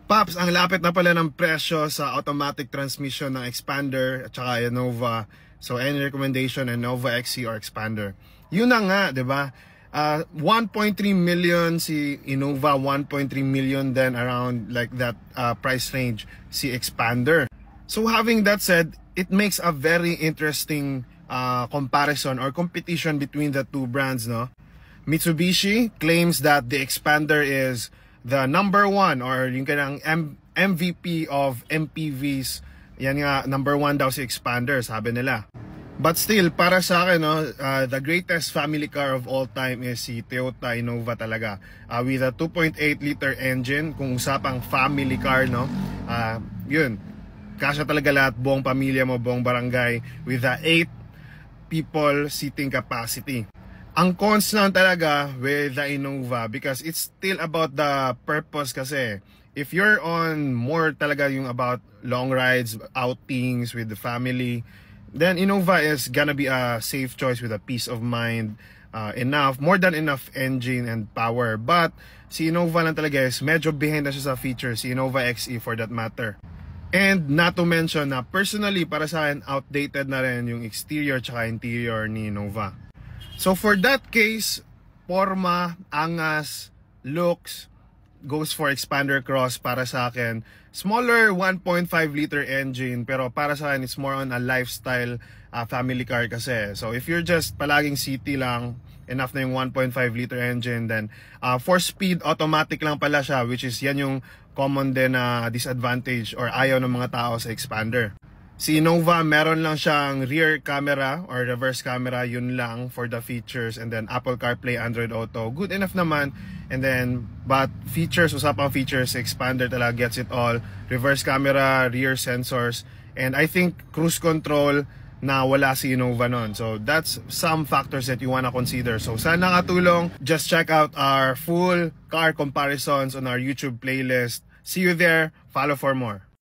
Paps, ang lapit na pala ng presyo sa automatic transmission ng Expander at saka Innova. So, any recommendation, Innova XC or Expander? Yun na nga, di ba? 1.3 million si Innova, 1.3 million then around like that price range si Expander. So, having that said, it makes a very interesting comparison or competition between the two brands, no? Mitsubishi claims that the Expander is the number one or yung kanang MVP of MPVs. Yan nga, number one daw si Expander, sabi nila. But still, para sa akin, no, the greatest family car of all time is si Toyota Innova talaga. With a 2.8 liter engine, kung usapang family car, no, yun, kasya talaga lahat, buong pamilya mo, buong barangay, with a 8 people seating capacity. Ang cons lang talaga with the Innova because it's still about the purpose kasi. If you're on more talaga yung about long rides, outings with the family, then Innova is gonna be a safe choice with a peace of mind, more than enough engine and power. But si Innova lang talaga is medyo behind na siya sa features, si Innova XE for that matter. And not to mention na personally para sa akin outdated na rin yung exterior tsaka interior ni Innova. So for that case, forma, angas, looks, goes for Expander Cross para sa akin. Smaller 1.5 liter engine pero para sa akin it's more on a lifestyle family car kasi. So if you're just palaging city lang, enough na yung 1.5 liter engine. Then 4-speed automatic lang pala siya, which is yan yung common din na disadvantage or ayaw ng mga tao sa Expander. Si Innova, meron lang siyang rear camera or reverse camera, yun lang for the features. And then Apple CarPlay, Android Auto, good enough naman. And then, but features, usapang features, Expander talaga gets it all. Reverse camera, rear sensors, and I think cruise control na wala si Innova nun. So that's some factors that you wanna consider. So sana nakatulong. Just check out our full car comparisons on our YouTube playlist. See you there. Follow for more.